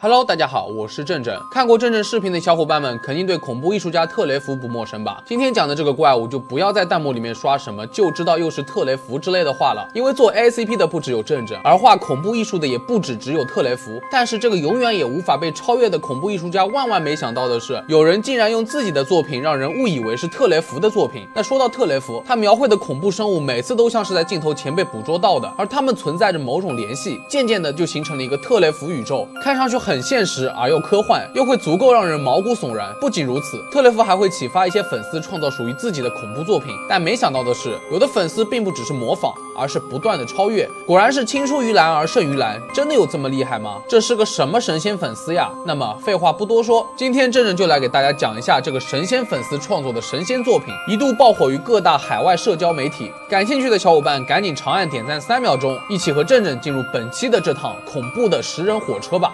Hello， 大家好，我是正正。看过正正视频的小伙伴们，肯定对恐怖艺术家特雷弗不陌生吧？今天讲的这个怪物，就不要在弹幕里面刷什么就知道又是特雷弗之类的话了，因为做 AACP 的不只有正正，而画恐怖艺术的也不只有特雷弗。但是这个永远也无法被超越的恐怖艺术家，万万没想到的是，有人竟然用自己的作品让人误以为是特雷弗的作品。那说到特雷弗，他描绘的恐怖生物每次都像是在镜头前被捕捉到的，而他们存在着某种联系，渐渐的就形成了一个特雷弗宇宙，看上去很现实而又科幻，又会足够让人毛骨悚然。不仅如此，特雷弗还会启发一些粉丝创造属于自己的恐怖作品。但没想到的是，有的粉丝并不只是模仿，而是不断的超越。果然是青出于蓝而胜于蓝，真的有这么厉害吗？这是个什么神仙粉丝呀？那么废话不多说，今天正正就来给大家讲一下这个神仙粉丝创作的神仙作品，一度爆火于各大海外社交媒体。感兴趣的小伙伴赶紧长按点赞3秒钟，一起和正正进入本期的这趟恐怖的10人火车吧。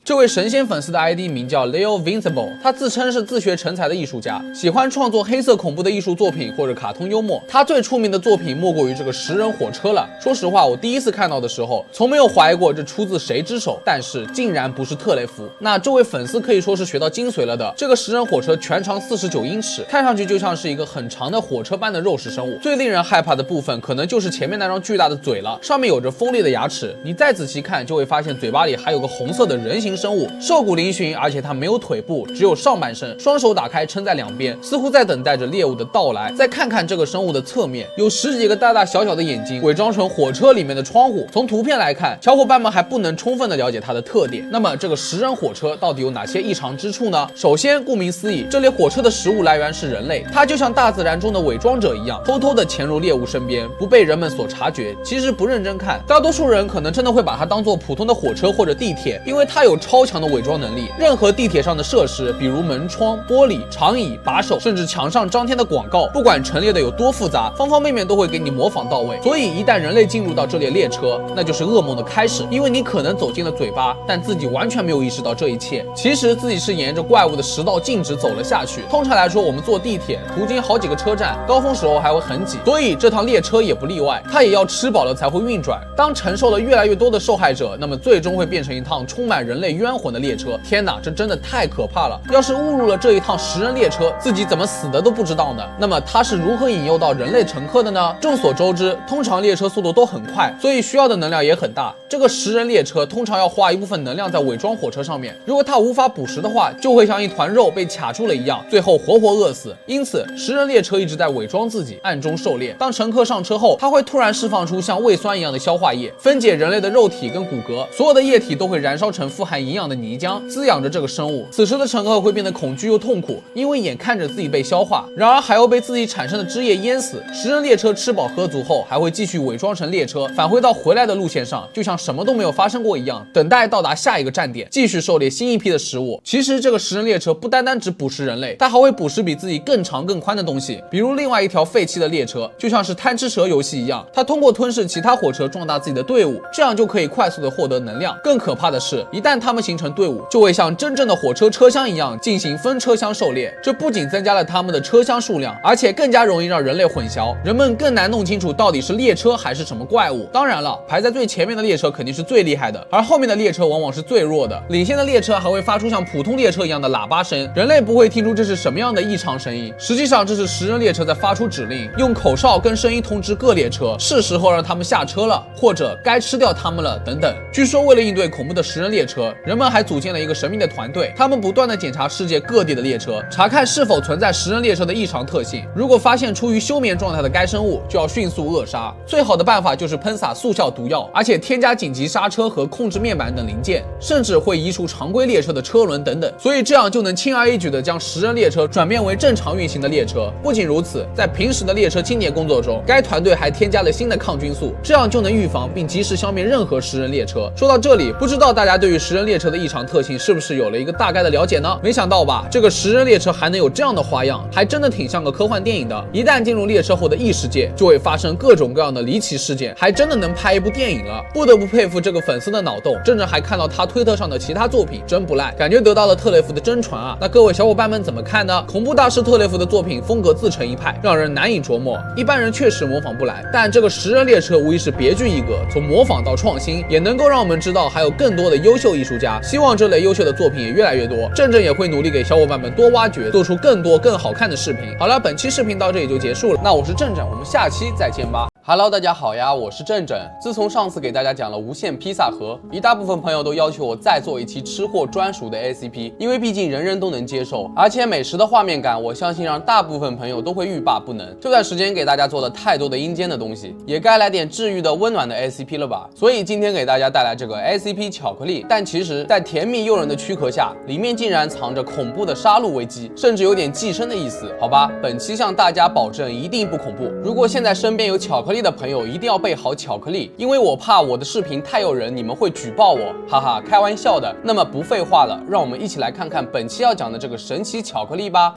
这位神仙粉丝的 ID 名叫 Leo Vincible， 他自称是自学成才的艺术家，喜欢创作黑色恐怖的艺术作品或者卡通幽默。他最出名的作品莫过于这个10人火车了。说实话，我第一次看到的时候，从没有怀疑过这出自谁之手，但是竟然不是特雷弗。那这位粉丝可以说是学到精髓了的。这个10人火车全长49英尺，看上去就像是一个很长的火车般的肉食生物。最令人害怕的部分，可能就是前面那张巨大的嘴了，上面有着锋利的牙齿。你再仔细看，就会发现嘴巴里还有个红色的人形生物，瘦骨嶙峋，而且它没有腿部，只有上半身，双手打开撑在两边，似乎在等待着猎物的到来。再看看这个生物的侧面，有10几个大大小小的眼睛，伪装成火车里面的窗户。从图片来看，小伙伴们还不能充分的了解它的特点。那么这个10人火车到底有哪些异常之处呢？首先，顾名思义，这类火车的食物来源是人类，它就像大自然中的伪装者一样，偷偷的潜入猎物身边，不被人们所察觉。其实不认真看，大多数人可能真的会把它当做普通的火车或者地铁，因为它有超强的伪装能力。任何地铁上的设施，比如门窗、玻璃、长椅、把手，甚至墙上张贴的广告，不管陈列的有多复杂，方方面面都会给你模仿到位。所以一旦人类进入到这列列车，那就是噩梦的开始，因为你可能走进了嘴巴，但自己完全没有意识到这一切，其实自己是沿着怪物的食道径直走了下去。通常来说，我们坐地铁途经好几个车站，高峰时候还会很挤，所以这趟列车也不例外，它也要吃饱了才会运转。当承受了越来越多的受害者，那么最终会变成一趟充满人类冤魂的列车。天哪，这真的太可怕了！要是误入了这一趟10人列车，自己怎么死的都不知道呢。那么它是如何引诱到人类乘客的呢？众所周知，通常列车速度都很快，所以需要的能量也很大。这个10人列车通常要花一部分能量在伪装火车上面，如果它无法捕食的话，就会像一团肉被卡住了一样，最后活活饿死。因此10人列车一直在伪装自己，暗中狩猎。当乘客上车后，它会突然释放出像胃酸一样的消化液，分解人类的肉体跟骨骼，所有的液体都会燃烧成富含营养的泥浆，滋养着这个生物。此时的乘客会变得恐惧又痛苦，因为眼看着自己被消化，然而还要被自己产生的汁液淹死。10人列车吃饱喝足后，还会继续伪装成列车，返回到回来的路线上，就像什么都没有发生过一样，等待到达下一个站点，继续狩猎新一批的食物。其实这个10人列车不单单只捕食人类，它还会捕食比自己更长更宽的东西，比如另外一条废弃的列车，就像是贪吃蛇游戏一样，它通过吞噬其他火车壮大自己的队伍，这样就可以快速的获得能量。更可怕的是，一旦它们形成队伍，就会像真正的火车车厢一样进行分车厢狩猎，这不仅增加了他们的车厢数量，而且更加容易让人类混淆，人们更难弄清楚到底是列车还是什么怪物。当然了，排在最前面的列车肯定是最厉害的，而后面的列车往往是最弱的。领先的列车还会发出像普通列车一样的喇叭声，人类不会听出这是什么样的异常声音，实际上这是10人列车在发出指令，用口哨跟声音通知各列车是时候让他们下车了，或者该吃掉他们了等等。据说为了应对恐怖的10人列车，人们还组建了一个神秘的团队，他们不断的检查世界各地的列车，查看是否存在10人列车的异常特性。如果发现处于休眠状态的该生物，就要迅速扼杀。最好的办法就是喷洒速效毒药，而且添加紧急刹车和控制面板等零件，甚至会移除常规列车的车轮等等。所以这样就能轻而易举的将10人列车转变为正常运行的列车。不仅如此，在平时的列车清洁工作中，该团队还添加了新的抗菌素，这样就能预防并及时消灭任何10人列车。说到这里，不知道大家对于10人列车的异常特性是不是有了一个大概的了解呢？没想到吧，这个10人列车还能有这样的花样，还真的挺像个科幻电影的。一旦进入列车后的异世界，就会发生各种各样的离奇事件，还真的能拍一部电影了。不得不不佩服这个粉丝的脑洞，郑郑还看到他推特上的其他作品，真不赖，感觉得到了特雷弗的真传啊。那各位小伙伴们怎么看呢？恐怖大师特雷弗的作品风格自成一派，让人难以琢磨，一般人确实模仿不来，但这个食人列车无疑是别具一格，从模仿到创新，也能够让我们知道还有更多的优秀艺术家。希望这类优秀的作品也越来越多，郑郑也会努力给小伙伴们多挖掘，做出更多更好看的视频。好了，本期视频到这里就结束了，那我是郑郑，我们下期再见吧。Hello， 大家好呀，我是郑郑。自从上次给大家讲了无限披萨盒，一大部分朋友都要求我再做一期吃货专属的 ACP， 因为毕竟人人都能接受，而且美食的画面感，我相信让大部分朋友都会欲罢不能。这段时间给大家做了太多的阴间的东西，也该来点治愈的温暖的 ACP 了吧？所以今天给大家带来这个 ACP 巧克力，但其实在甜蜜诱人的躯壳下，里面竟然藏着恐怖的杀戮危机，甚至有点寄生的意思。好吧，本期向大家保证一定不恐怖。如果现在身边有巧克力的朋友，一定要备好巧克力，因为我怕我的视频太诱人，你们会举报我，哈哈，开玩笑的。那么不废话了，让我们一起来看看本期要讲的这个神奇巧克力吧。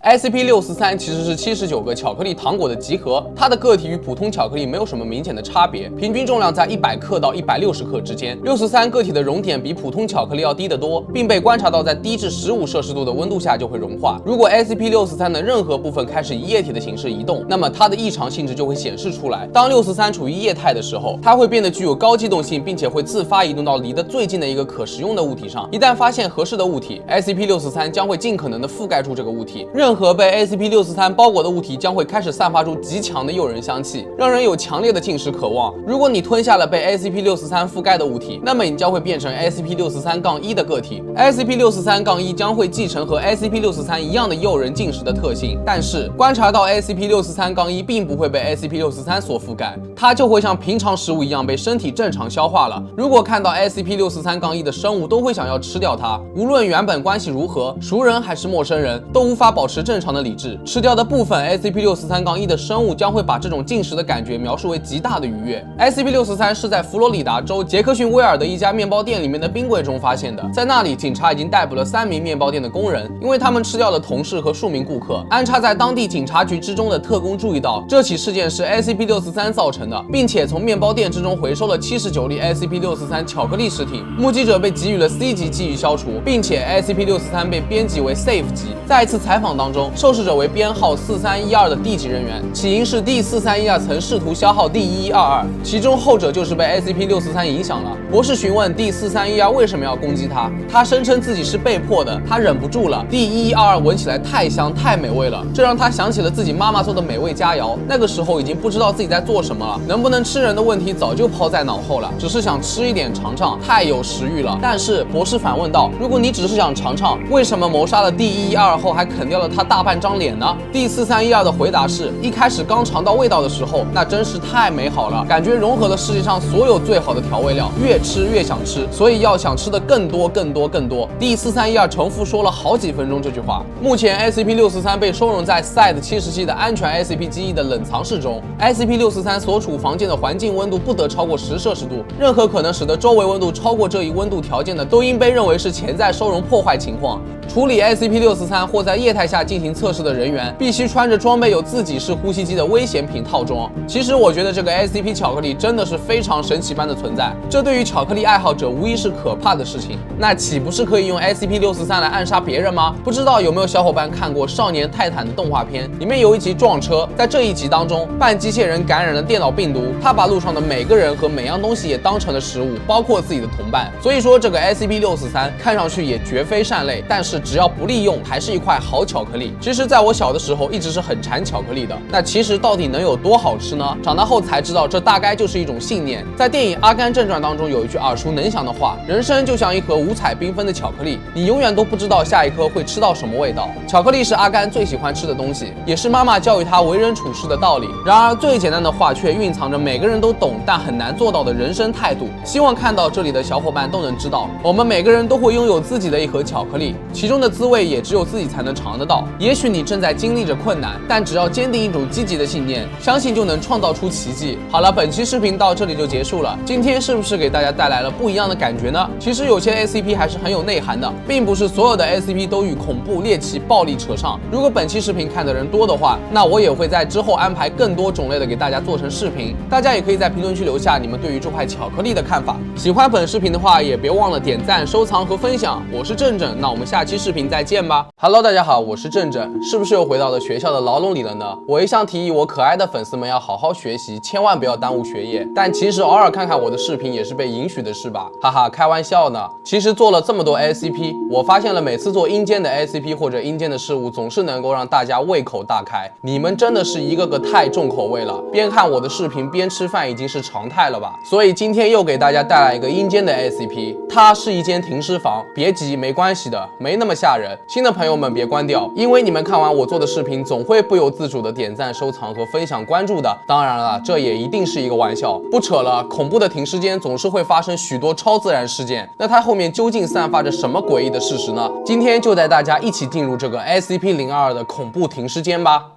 SCP-643其实是79个巧克力糖果的集合，它的个体与普通巧克力没有什么明显的差别，平均重量在100克到160克之间。643个体的熔点比普通巧克力要低得多，并被观察到在低至15摄氏度的温度下就会融化。如果 SCP-643的任何部分开始以液体的形式移动，那么它的异常性质就会显示出来。当643处于液态的时候，它会变得具有高机动性，并且会自发移动到离得最近的一个可食用的物体上。一旦发现合适的物体 ，SCP-643将会尽可能的覆盖住这个物体。任何被 SCP-643 包裹的物体将会开始散发出极强的诱人香气，让人有强烈的进食渴望。如果你吞下了被 SCP-643 覆盖的物体，那么你将会变成 SCP-643-1 的个体。SCP-643-1 将会继承和 SCP-643 一样的诱人进食的特性，但是观察到 SCP-643-1 并不会被 SCP-643 所覆盖，它就会像平常食物一样被身体正常消化了。如果看到 SCP-643-1 的生物都会想要吃掉它，无论原本关系如何，熟人还是陌生人，都无法保持正常的理智。吃掉的部分 SCP-643-1 的生物将会把这种进食的感觉描述为极大的愉悦。SCP-643 是在佛罗里达州杰克逊威尔的一家面包店里面的冰柜中发现的，在那里警察已经逮捕了3名面包店的工人，因为他们吃掉了同事和数名顾客。安插在当地警察局之中的特工注意到这起事件是 SCP-643 造成的，并且从面包店之中回收了79粒 SCP-643 巧克力实体。目击者被给予了 C 级记忆消除，并且 SCP-643 被编辑为 Safe 级。在一次采访当中，受试者为编号4312的 D 级人员，起因是 D4312曾试图消耗 D1122，其中后者就是被 SCP-643 影响了。博士询问 D4312 为什么要攻击他，他声称自己是被迫的，他忍不住了。D1122 闻起来太香太美味了，这让他想起了自己妈妈做的美味佳肴。那个时候已经不知道自己在做什么了，能不能吃人的问题早就抛在脑后了，只是想吃一点尝尝，太有食欲了。但是博士反问道，如果你只是想尝尝，为什么谋杀了 D1122 后还啃掉了他大半张脸呢？ D4312 的回答是，一开始刚尝到味道的时候，那真是太美好了，感觉融合了世界上所有最好的调味料，越吃越想吃，所以要想吃的更多更多更多。D4312 重复说了好几分钟这句话。目前 SCP-643 被收容在 Site-77 的安全 SCP 机翼的冷藏室中， SCP-643 所处房间的环境温度不得超过10摄氏度，任何可能使得周围温度超过这一温度条件的，都应被认为是潜在收容破坏情况。处理 SCP-643 或在液态下进行测试的人员必须穿着装备有自己式呼吸机的危险品套装。其实我觉得这个 SCP 巧克力真的是非常神奇般的存在，这对于巧克力爱好者无疑是可怕的事情。那岂不是可以用 SCP-643 来暗杀别人吗？不知道有没有小伙伴看过少年泰坦的动画片，里面有一集撞车，在这一集当中，半机械人感染了电脑病毒，他把路上的每个人和每样东西也当成了食物，包括自己的同伴。所以说这个 SCP-643 看上去也绝非善类，但是只要不利用，还是一块好巧克力。其实在我小的时候一直是很馋巧克力的，那其实到底能有多好吃呢？长大后才知道，这大概就是一种信念。在电影《阿甘正传》当中有一句耳熟能详的话，人生就像一盒五彩缤纷的巧克力，你永远都不知道下一颗会吃到什么味道。巧克力是阿甘最喜欢吃的东西，也是妈妈教育他为人处事的道理。然而最简单的话却蕴藏着每个人都懂但很难做到的人生态度。希望看到这里的小伙伴都能知道，我们每个人都会拥有自己的一盒巧克力，其其中的滋味也只有自己才能尝得到。也许你正在经历着困难，但只要坚定一种积极的信念，相信就能创造出奇迹。好了，本期视频到这里就结束了。今天是不是给大家带来了不一样的感觉呢？其实有些 SCP 还是很有内涵的，并不是所有的 SCP 都与恐怖、猎奇、暴力扯上。如果本期视频看的人多的话，那我也会在之后安排更多种类的给大家做成视频。大家也可以在评论区留下你们对于这块巧克力的看法。喜欢本视频的话，也别忘了点赞、收藏和分享。我是正正，那我们下期视频再见吧。Hello， 大家好，我是正正，是不是又回到了学校的牢笼里了呢？我一向提议我可爱的粉丝们要好好学习，千万不要耽误学业。但其实偶尔看看我的视频也是被允许的事吧？哈哈，开玩笑呢。其实做了这么多 SCP， 我发现了每次做阴间的 SCP 或者阴间的事物，总是能够让大家胃口大开。你们真的是一个个太重口味了，边看我的视频边吃饭已经是常态了吧？所以今天又给大家带来一个阴间的 SCP， 它是一间停尸房。别急，没关系的，没那么吓人。新的朋友们别关掉，因为你们看完我做的视频，总会不由自主的点赞、收藏和分享、关注的。当然了，这也一定是一个玩笑。不扯了，恐怖的停尸间总是会发生许多超自然事件，那它后面究竟散发着什么诡异的事实呢？今天就带大家一起进入这个 SCP-022的恐怖停尸间吧。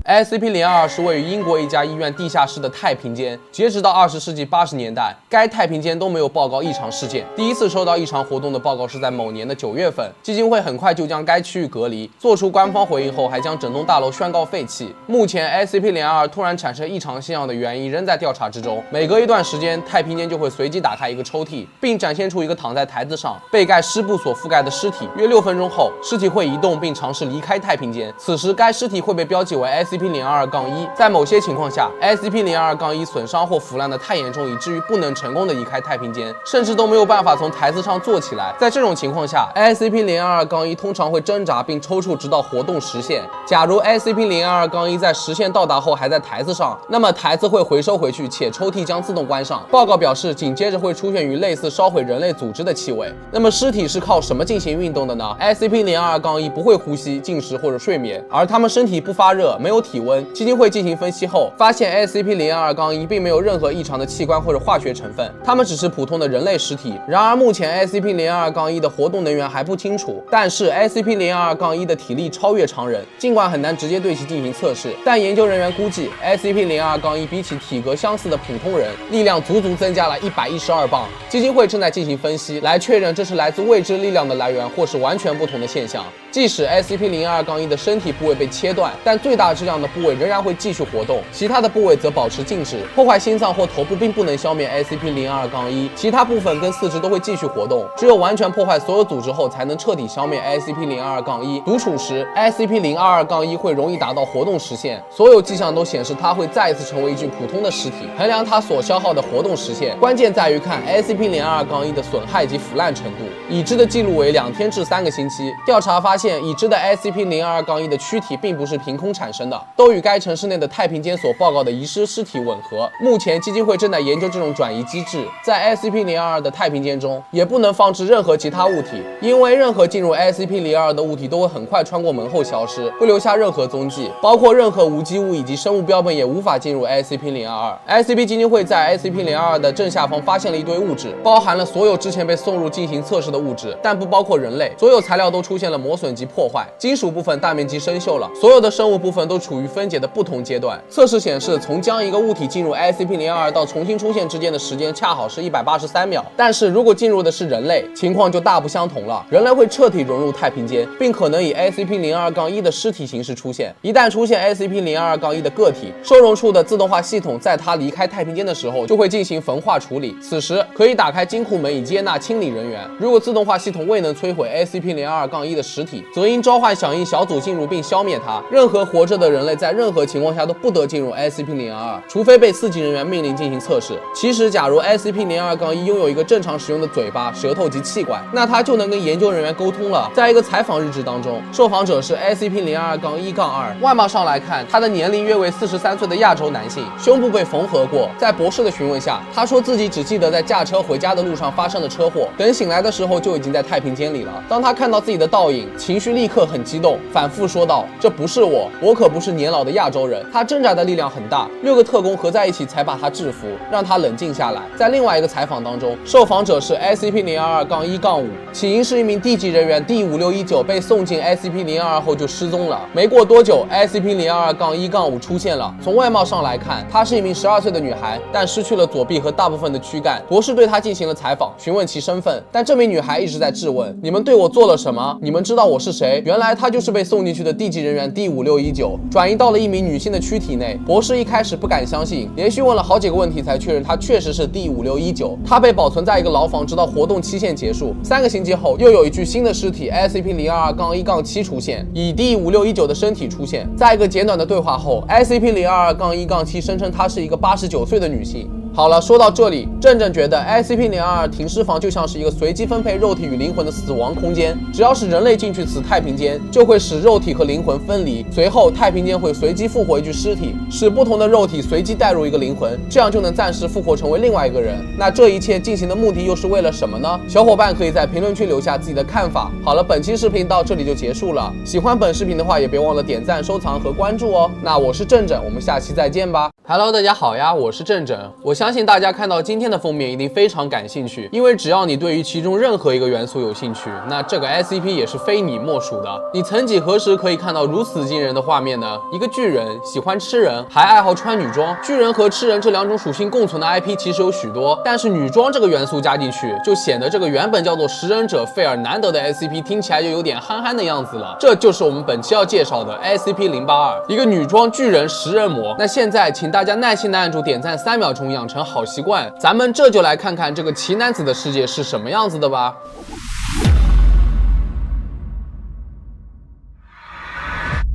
SCP-022是位于英国一家医院地下室的太平间。截止到20世纪80年代，该太平间都没有报告异常事件。第一次收到异常活动的报告是在某年的9月份。基金会很快就将该区域隔离，做出官方回应后，还将整栋大楼宣告废弃。目前 SCP-022突然产生异常现象的原因仍在调查之中。每隔一段时间，太平间就会随机打开一个抽屉，并展现出一个躺在台子上被盖湿布所覆盖的尸体。约6分钟后，尸体会移动并尝试离开太平间。此时，该尸体会被标记为 SCP-022-1。在某些情况下 ，SCP-022-1损伤或腐烂的太严重，以至于不能成功的离开太平间，甚至都没有办法从台子上坐起来。在这种情况下 ，SCP-022-1通常会挣扎并抽搐，直到活动实现。假如 SCP-022-1在实现到达后还在台子上，那么台子会回收回去，且抽屉将自动关上。报告表示，紧接着会出现与类似烧毁人类组织的气味。那么尸体是靠什么进行运动的呢 ？SCP-022-1不会呼吸、进食或者睡眠，而他们身体不发热，没有体温。基金会进行分析后，发现 SCP-022-1并没有任何异常的器官或者化学成分，它们只是普通的人类尸体。然而，目前 SCP-022-1的活动能源还不清楚，但是 SCP-022-1的体力超越常人。尽管很难直接对其进行测试，但研究人员估计 SCP-022-1比起体格相似的普通人，力量足足增加了112磅。基金会正在进行分析，来确认这是来自未知力量的来源，或是完全不同的现象。即使 SCP-022-1的身体部位被切断，但最大质量的部位仍然会继续活动，其他的部位则保持静止。破坏心脏或头部并不能消灭 SCP-022-1，其他部分跟四肢都会继续活动。只有完全破坏所有组织后，才能彻底消灭 SCP-022-1。独处时 ，SCP-022-1会容易达到活动时限，所有迹象都显示它会再一次成为一具普通的尸体。衡量它所消耗的活动时限，关键在于看 SCP-022-1的损害及腐烂程度。已知的记录为2天至3个星期。调查发现，已知的 SCP-022-1的躯体并不是凭空产生的，都与该城市内的太平间所报告的遗失尸体吻合。目前基金会正在研究这种转移机制。在 SCP-022 的太平间中，也不能放置任何其他物体，因为任何进入 SCP-022 的物体都会很快穿过门后消失，不留下任何踪迹，包括任何无机物以及生物标本也无法进入 SCP-022。SCP 基金会在 SCP-022 的正下方发现了一堆物质，包含了所有之前被送入进行测试的物质，但不包括人类。所有材料都出现了磨损及破坏，金属部分大面积生锈了，所有的生物部分都处于分解的不同阶段。测试显示，从将一个物体进入 SCP-022 到重新出现之间的时间恰好是183秒。但是如果进入的是人类，情况就大不相同了。人类会彻底融入太平间，并可能以 SCP-022-1的尸体形式出现。一旦出现 SCP-022-1的个体，收容处的自动化系统在它离开太平间的时候就会进行焚化处理。此时可以打开金库门以接纳清理人员。如果自动化系统未能摧毁 SCP-022-1的实体，则应召唤响应小组进入并消灭它。任何活着的人类在任何情况下都不得进入 SCP-022，除非被4级人员命令进行测试。其实，假如 SCP-022-1拥有一个正常使用的嘴巴、舌头及气管，那它就能跟研究人员沟通了。在一个采访日志当中，受访者是 SCP-022-1-2，外貌上来看，他的年龄约为43岁的亚洲男性，胸部被缝合过。在博士的询问下，他说自己只记得在驾车回家的路上发生了车祸，等醒来的时候就已经在太平间里了。当他看到自己的倒影，情绪立刻很激动，反复说道：“这不是我，我可不是年老的亚洲人。”他挣扎的力量很大，6个特工合在一起才把他制服，让他冷静下来。在另外一个采访当中，受访者是 SCP-022-1-5， 起因是一名地级人员 D5619被送进 SCP-022 后就失踪了。没过多久 ，SCP-022-1-5 出现了。从外貌上来看，她是一名12岁的女孩，但失去了左臂和大部分的躯干。博士对她进行了采访，询问其身份，但这名女孩一直在质问：“你们对我做了什么？你们知道我是谁？”原来她就是被送进去的地级人员 D5619，转移到了一名女性的躯体内。博士一开始不敢相信，连续问了好几个问题才确认她确实是 D5619。她被保存在一个牢房，直到活动期限结束。3个星期后，又有一具新的尸体 SCP-022-1-7 出现，以 D5619的身体出现。在一个简短的对话后 ，SCP-022-1-7 声称她是一个89岁的女性。好了，说到这里，正觉得 SCP-022 停尸房就像是一个随机分配肉体与灵魂的死亡空间，只要是人类进去此太平间，就会使肉体和灵魂分离，随后太平间会随机复活一具尸体，使不同的肉体随机带入一个灵魂，这样就能暂时复活成为另外一个人。那这一切进行的目的又是为了什么呢？小伙伴可以在评论区留下自己的看法。好了，本期视频到这里就结束了，喜欢本视频的话也别忘了点赞、收藏和关注哦。那我是正，我们下期再见吧。Hello， 大家好呀，我是正。我相信大家看到今天的封面一定非常感兴趣，因为只要你对于其中任何一个元素有兴趣，那这个 SCP 也是非你莫属的。你曾几何时可以看到如此惊人的画面呢？一个巨人喜欢吃人，还爱好穿女装。巨人和吃人这2种属性共存的 IP 其实有许多，但是女装这个元素加进去，就显得这个原本叫做食人者费尔南德的 SCP 听起来就有点憨憨的样子了。这就是我们本期要介绍的 SCP-082，一个女装巨人食人魔。那现在请大家耐心的按住点赞3秒钟，养成好习惯。咱们这就来看看这个奇男子的世界是什么样子的吧。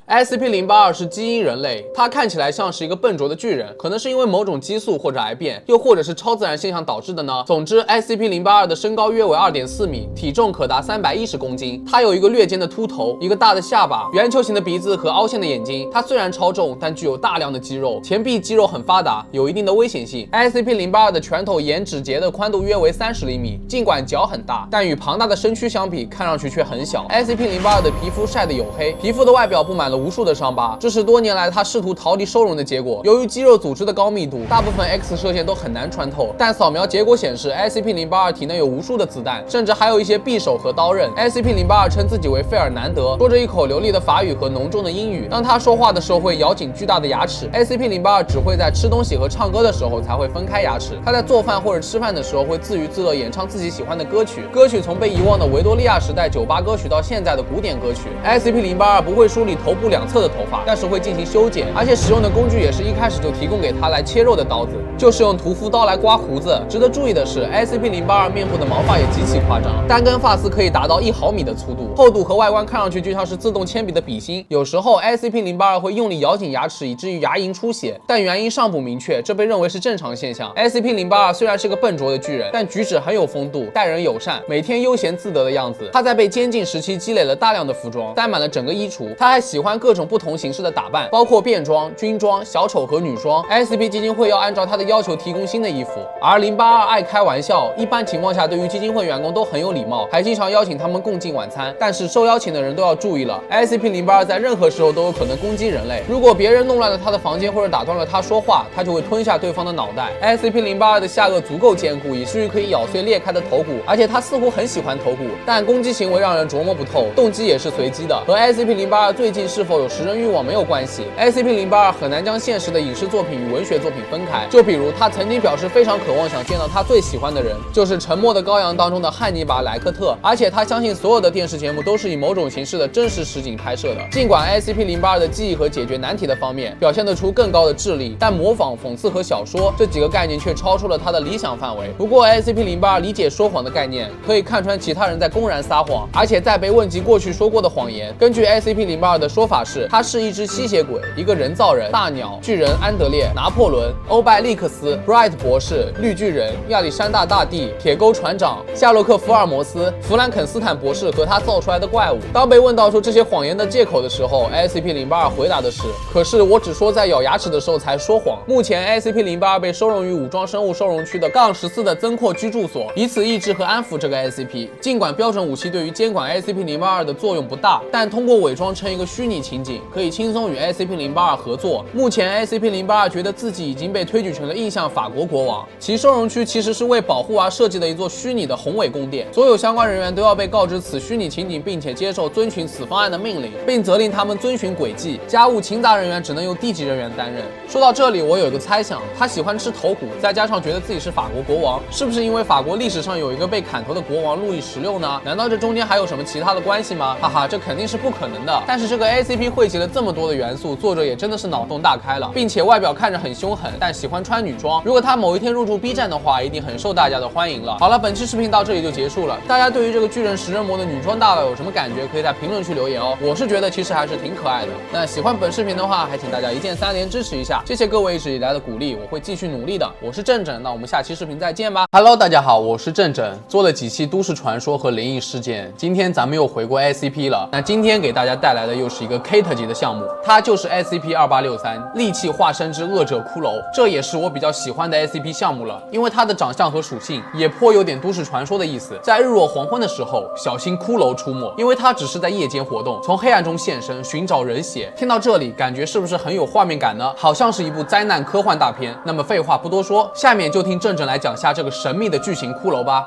SCP-082 是基因人类，它看起来像是一个笨拙的巨人，可能是因为某种激素或者癌变，又或者是超自然现象导致的呢？总之 ，SCP-082 的身高约为2.4米，体重可达310公斤。它有一个略尖的秃头，一个大的下巴，圆球形的鼻子和凹陷的眼睛。它虽然超重，但具有大量的肌肉，前臂肌肉很发达，有一定的危险性。SCP-082 的拳头沿指节的宽度约为30厘米，尽管脚很大，但与庞大的身躯相比，看上去却很小。SCP-082 的皮肤晒得黝黑，皮肤的外表布满了无数的伤疤，这是多年来他试图逃离收容的结果。由于肌肉组织的高密度，大部分 X 射线都很难穿透，但扫描结果显示 SCP-082 体内有无数的子弹，甚至还有一些匕首和刀刃。SCP-082 称自己为费尔南德，说着一口流利的法语和浓重的英语。当他说话的时候会咬紧巨大的牙齿。SCP-082 只会在吃东西和唱歌的时候才会分开牙齿。他在做饭或者吃饭的时候会自娱自乐演唱自己喜欢的歌曲，歌曲从被遗忘的维多利亚时代酒吧歌曲到现在的古典歌曲。SCP-082 不会梳理头部2侧的头发，但是会进行修剪，而且使用的工具也是一开始就提供给他来切肉的刀子，就是用屠夫刀来刮胡子。值得注意的是 ，SCP-082 面部的毛发也极其夸张，单根发丝可以达到1毫米的粗度，厚度和外观看上去就像是自动铅笔的笔芯。有时候 SCP-082 会用力咬紧牙齿，以至于牙龈出血，但原因尚不明确，这被认为是正常现象。SCP-082 虽然是个笨拙的巨人，但举止很有风度，待人友善，每天悠闲自得的样子。他在被监禁时期积累了大量的服装，塞满了整个衣橱。他还喜欢各种不同形式的打扮，包括便装、军装、小丑和女装。SCP 基金会要按照他的要求提供新的衣服。而082爱开玩笑，一般情况下对于基金会员工都很有礼貌，还经常邀请他们共进晚餐。但是受邀请的人都要注意了 ，SCP-082 在任何时候都有可能攻击人类。如果别人弄乱了他的房间或者打断了他说话，他就会吞下对方的脑袋。SCP-082 的下颚足够坚固，以至于可以咬碎裂开的头骨，而且他似乎很喜欢头骨，但攻击行为让人琢磨不透，动机也是随机的，和 SCP-082 最近是否有食人欲望没有关系。SCP-082 很难将现实的影视作品与文学作品分开，就比如他曾经表示非常渴望想见到他最喜欢的人，就是《沉默的羔羊》当中的汉尼拔·莱克特，而且他相信所有的电视节目都是以某种形式的真实实景拍摄的。尽管 SCP-082 的记忆和解决难题的方面表现得出更高的智力，但模仿、讽刺和小说这几个概念却超出了他的理想范围。不过 SCP-082 理解说谎的概念，可以看穿其他人在公然撒谎，而且在被问及过去说过的谎言。根据 SCP-082 的说法法是，它是一只吸血鬼、一个人造人、大鸟、巨人安德烈、拿破仑、欧拜利克斯、Bright 博士、绿巨人、亚历山大大帝、铁钩船长、夏洛克·福尔摩斯、弗兰肯斯坦博士和他造出来的怪物。当被问到说这些谎言的借口的时候 ，SCP-082 回答的是：可是我只说在咬牙齿的时候才说谎。目前 SCP-082 被收容于武装生物收容区的-14的增扩居住所，以此抑制和安抚这个 SCP。尽管标准武器对于监管 SCP-082 的作用不大，但通过伪装成一个虚拟情景，可以轻松与 SCP-082 合作。目前 SCP-082 觉得自己已经被推举成了印象法国国王，其收容区其实是为保护而设计的一座虚拟的宏伟宫殿。所有相关人员都要被告知此虚拟情景，并且接受遵循此方案的命令，并责令他们遵循轨迹。家务勤杂人员只能由低级人员担任。说到这里，我有一个猜想，他喜欢吃头骨，再加上觉得自己是法国国王，是不是因为法国历史上有一个被砍头的国王路易16呢？难道这中间还有什么其他的关系吗？哈哈，这肯定是不可能的。但是这个 SCP 汇集了这么多的元素，作者也真的是脑洞大开了，并且外表看着很凶狠，但喜欢穿女装。如果他某一天入驻 B 站的话，一定很受大家的欢迎了。好了，本期视频到这里就结束了。大家对于这个巨人食人魔的女装大佬有什么感觉？可以在评论区留言哦。我是觉得其实还是挺可爱的。那喜欢本视频的话，还请大家一键3连支持一下，谢谢各位一直以来的鼓励，我会继续努力的。我是正正，那我们下期视频再见吧。Hello， 大家好，我是正正。做了几期都市传说和灵异事件，今天咱们又回归 SCP 了。那今天给大家带来的又是一个 Kate 级的项目，它就是 SCP-2863利器化身之恶者骷髅。这也是我比较喜欢的 SCP 项目了，因为它的长相和属性也颇有点都市传说的意思。在日落黄昏的时候，小心骷髅出没，因为它只是在夜间活动，从黑暗中现身，寻找人血。听到这里，感觉是不是很有画面感呢？好像是一部灾难科幻大片。那么废话不多说，下面就听正正来讲下这个神秘的巨型骷髅吧。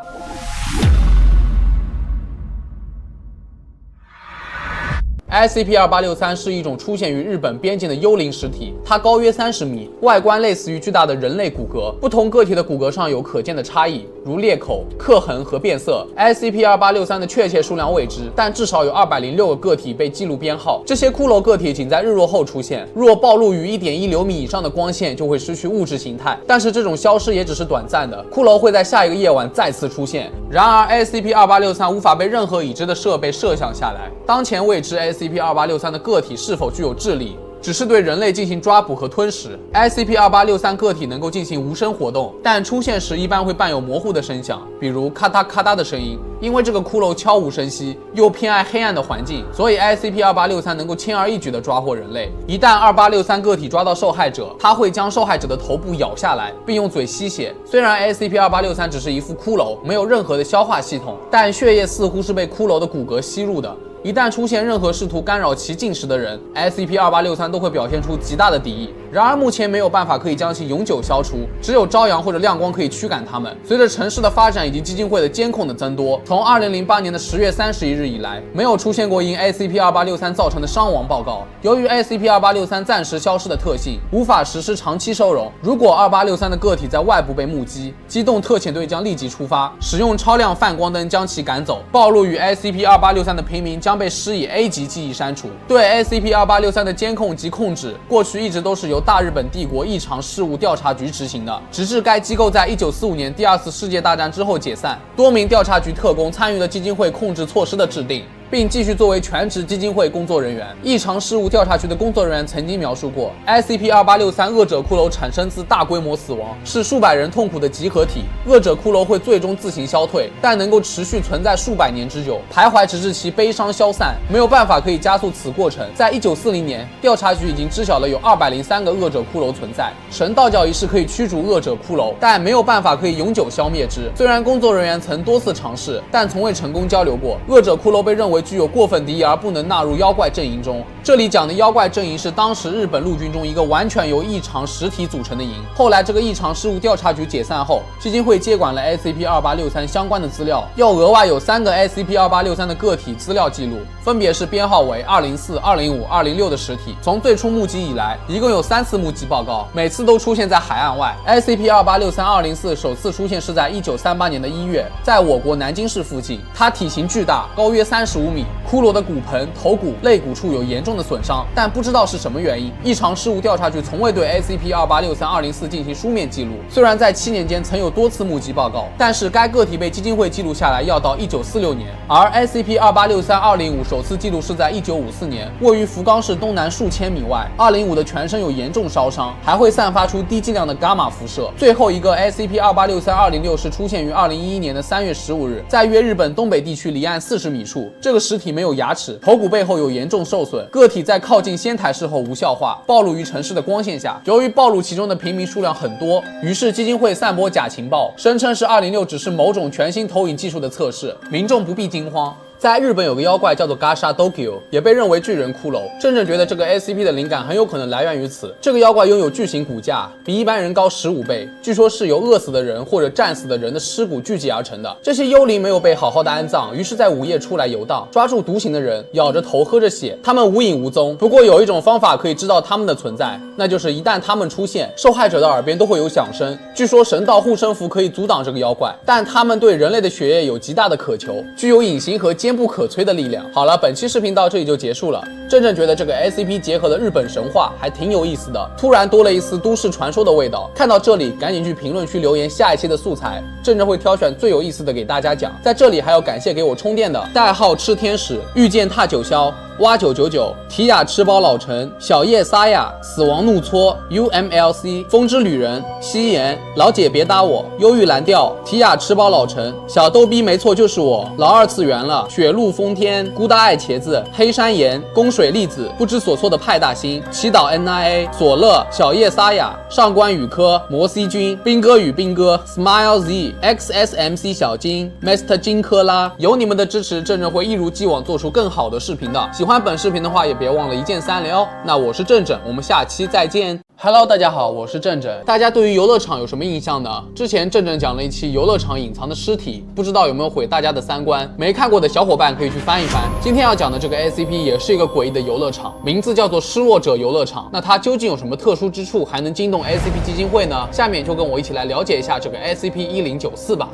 SCP-2863 是一种出现于日本边境的幽灵实体，它高约30米，外观类似于巨大的人类骨骼，不同个体的骨骼上有可见的差异，如裂口、刻痕和变色。SCP-2863 的确切数量未知，但至少有206个个体被记录编号。这些骷髅个体仅在日落后出现，若暴露于1.1流米以上的光线，就会失去物质形态。但是这种消失也只是短暂的，骷髅会在下一个夜晚再次出现。然而 SCP-2863 无法被任何已知的设备摄像下来，当前未知 SCP-2863 的个体是否具有智力，只是对人类进行抓捕和吞食。SCP-2863 个体能够进行无声活动，但出现时一般会伴有模糊的声响，比如咔嗒咔嗒的声音。因为这个骷髅悄无声息，又偏爱黑暗的环境，所以 SCP-2863 能够轻而易举地抓获人类。一旦2863个体抓到受害者，它会将受害者的头部咬下来，并用嘴吸血。虽然 SCP-2863 只是一副骷髅，没有任何的消化系统，但血液似乎是被骷髅的骨骼吸入的。一旦出现任何试图干扰其进食的人， SCP-2863 都会表现出极大的敌意。然而目前没有办法可以将其永久消除，只有朝阳或者亮光可以驱赶它们。随着城市的发展以及基金会的监控的增多，从2008年的10月31日以来，没有出现过因 SCP-2863 造成的伤亡报告。由于 SCP-2863 暂时消失的特性，无法实施长期收容。如果2863的个体在外部被目击，机动特遣队将立即出发，使用超亮泛光灯将其赶走。暴露于 SCP-2863 的平民将被施以 A 级记忆删除。对 SCP-2863 的监控及控制，过去一直都是由大日本帝国异常事务调查局执行的，直至该机构在1945年第2次世界大战之后解散。多名调查局特工参与了基金会控制措施的制定，并继续作为全职基金会工作人员。异常事务调查局的工作人员曾经描述过 SCP-2863 恶者骷髅产生自大规模死亡，是数百人痛苦的集合体。恶者骷髅会最终自行消退，但能够持续存在数百年之久，徘徊直至其悲伤消散。没有办法可以加速此过程。在1940年，调查局已经知晓了有203个恶者骷髅存在。神道教仪式可以驱逐恶者骷髅，但没有办法可以永久消灭之。虽然工作人员曾多次尝试，但从未成功交流过。恶者骷髅被认为具有过分敌意而不能纳入妖怪阵营中。这里讲的妖怪阵营是当时日本陆军中一个完全由异常实体组成的营。后来这个异常事务调查局解散后，基金会接管了 SCP-2863 相关的资料，又额外有3个 SCP-2863 的个体资料记录，分别是编号为204、205、206的实体。从最初目击以来，一共有3次目击报告，每次都出现在海岸外。SCP-2863-204 首次出现是在1938年的1月，在我国南京市附近。它体型巨大，高约35 5米，骷髅的骨盆、头骨、肋骨处有严重的损伤，但不知道是什么原因。异常事务调查局从未对 SCP-2863204 进行书面记录。虽然在7年间曾有多次目击报告，但是该个体被基金会记录下来要到1946年，而 SCP-2863205 首次记录是在1954年，位于福冈市东南数千米外。205的全身有严重烧伤，还会散发出低剂量的伽马辐射。最后一个 SCP-2863206 是出现于2011年的3月15日，在约日本东北地区离岸40米处。这个尸体没有牙齿，头骨背后有严重受损，个体在靠近仙台市后无效化，暴露于城市的光线下。由于暴露其中的平民数量很多，于是基金会散播假情报，声称是206只是某种全新投影技术的测试，民众不必惊慌。在日本有个妖怪叫做 Gasha Dokyo， 也被认为巨人骷髅。正正觉得这个 SCP 的灵感很有可能来源于此。这个妖怪拥有巨型骨架，比一般人高15倍，据说是由饿死的人或者战死的人的尸骨聚集而成的。这些幽灵没有被好好的安葬，于是在午夜出来游荡，抓住独行的人，咬着头喝着血，他们无影无踪。不过有一种方法可以知道他们的存在，那就是一旦他们出现，受害者的耳边都会有响声。据说神道护身符可以阻挡这个妖怪，但他们对人类的血液有极大的渴求，具有隐形和坚不可摧的力量。好了，本期视频到这里就结束了。正正觉得这个 SCP 结合了日本神话，还挺有意思的，突然多了一丝都市传说的味道。看到这里，赶紧去评论区留言下一期的素材，正正会挑选最有意思的给大家讲。在这里还要感谢给我充电的代号吃天使、遇见踏九霄、蛙999、提雅吃饱老陈、小叶撒亚、死亡怒搓、UMLC、风之旅人、夕颜、老姐别打我、忧郁蓝调、提雅吃饱老陈、小逗逼没错就是我、老二次元了、雪露风天、孤大爱茄子、黑山岩、宫水粒子、不知所措的派大星、祈祷 NIA、索乐、小叶撒亚、上官宇科、摩西君、兵哥与兵哥、Smile Z、XSMC 小金、Mr 金科拉。有你们的支持，正正会一如既往做出更好的视频的。喜欢本视频的话，也别忘了一键3连哦。那我是正正，我们下期再见。Hello， 大家好，我是正正。大家对于游乐场有什么印象呢？之前正正讲了一期游乐场隐藏的尸体，不知道有没有毁大家的三观？没看过的小伙伴可以去翻一翻。今天要讲的这个 SCP 也是一个诡异的游乐场，名字叫做失落者游乐场。那它究竟有什么特殊之处，还能惊动 SCP 基金会呢？下面就跟我一起来了解一下这个 SCP-1094吧。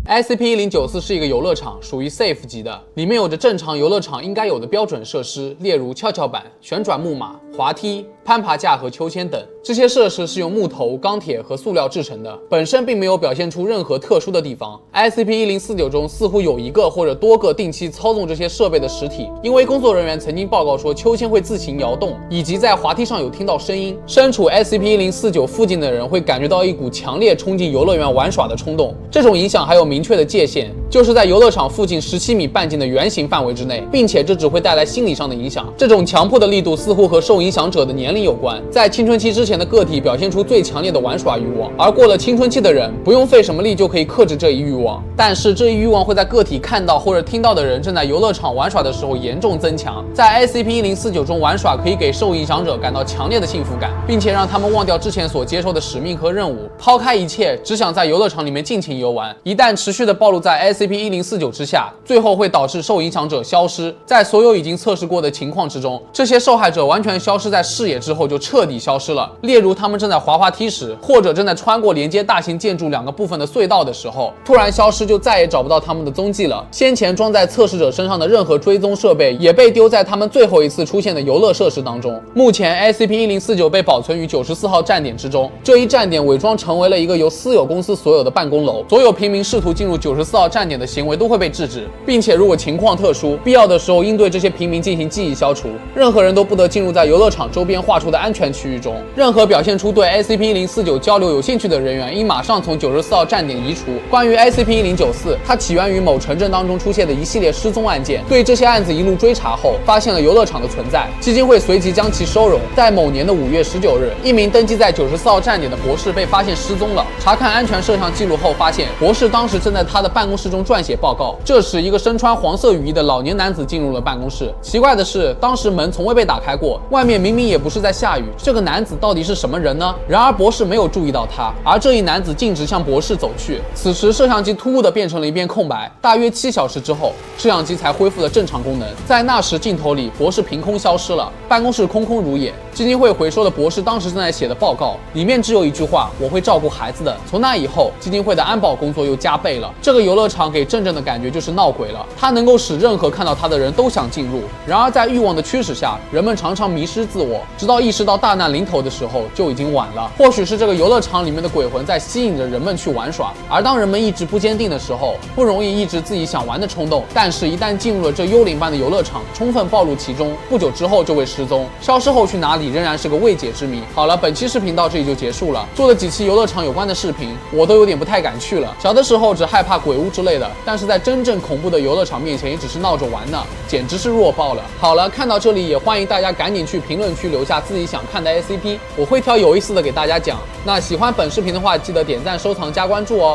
SCP-1094 是一个游乐场，属于 Safe 级的，里面有着正常游乐场应该有的标准设施，例如跷跷板、旋转木马、滑梯、攀爬架和秋千等。这些设施是用木头、钢铁和塑料制成的，本身并没有表现出任何特殊的地方。SCP-1049 中似乎有一个或者多个定期操纵这些设备的实体，因为工作人员曾经报告说秋千会自行摇动，以及在滑梯上有听到声音。身处 SCP-1049 附近的人会感觉到一股强烈冲进游乐园玩耍的冲动。这种影响还有明确的界限，就是在游乐场附近17米半径的圆形范围之内，并且这只会带来心理上的影响。这种强迫的力度似乎和受影响者的年龄有关，在青春期之前的个体表现出最强烈的玩耍欲望，而过了青春期的人不用费什么力就可以克制这一欲望，但是这一欲望会在个体看到或者听到的人正在游乐场玩耍的时候严重增强。在 SCP-1049 中玩耍可以给受影响者感到强烈的幸福感，并且让他们忘掉之前所接受的使命和任务，抛开一切，只想在游乐场里面尽情游玩。一旦持续的暴露在 SCP-1049 之下，最后会导致受影响者消失。在所有已经测试过的情况之中，这些受害者完全消失在视野之后就彻底消失了。例如他们正在滑滑梯时，或者正在穿过连接大型建筑2个部分的隧道的时候，突然消失，就再也找不到他们的踪迹了。先前装在测试者身上的任何追踪设备也被丢在他们最后一次出现的游乐设施当中。目前 SCP-1049 被保存于94号站点之中，这一站点伪装成为了一个由私有公司所有的办公楼，所有平民试图进入94号站点的行为都会被制止，并且如果情况特殊，必要的时候应对这些平民进行记忆消除。任何人都不得进入在游乐场周边划出的安全区域中。任何表现出对 SCP-1049 交流有兴趣的人员应马上从94号站点移除。关于 SCP-1094，它起源于某城镇当中出现的一系列失踪案件。对这些案子一路追查后，发现了游乐场的存在，基金会随即将其收容。在某年的5月19日，一名登记在94号站点的博士被发现失踪了。查看安全摄像记录后，发现博士当时正在他的办公室中中撰写报告。这时，一个身穿黄色雨衣的老年男子进入了办公室。奇怪的是，当时门从未被打开过，外面明明也不是在下雨，这个男子到底是什么人呢？然而博士没有注意到他，而这一男子径直向博士走去。此时，摄像机突兀地变成了一片空白。大约7小时之后，摄像机才恢复了正常功能。在那时，镜头里博士凭空消失了，办公室空空如也。基金会回收了博士当时正在写的报告，里面只有一句话：我会照顾孩子的。从那以后，基金会的安保工作又加倍了。这个游乐场给郑郑的感觉就是闹鬼了，它能够使任何看到它的人都想进入。然而在欲望的驱使下，人们常常迷失自我，直到意识到大难临头的时候就已经晚了。或许是这个游乐场里面的鬼魂在吸引着人们去玩耍，而当人们意志不坚定的时候，不容易抑制自己想玩的冲动。但是，一旦进入了这幽灵般的游乐场，充分暴露其中，不久之后就会失踪，消失后去哪里仍然是个未解之谜。好了，本期视频到这里就结束了。做了几期游乐场有关的视频，我都有点不太敢去了。小的时候只害怕鬼屋之类的，但是在真正恐怖的游乐场面前也只是闹着玩呢，简直是弱爆了。好了，看到这里也欢迎大家赶紧去评论区留下自己想看的 SCP， 我会挑有意思的给大家讲。那喜欢本视频的话，记得点赞、收藏、加关注哦。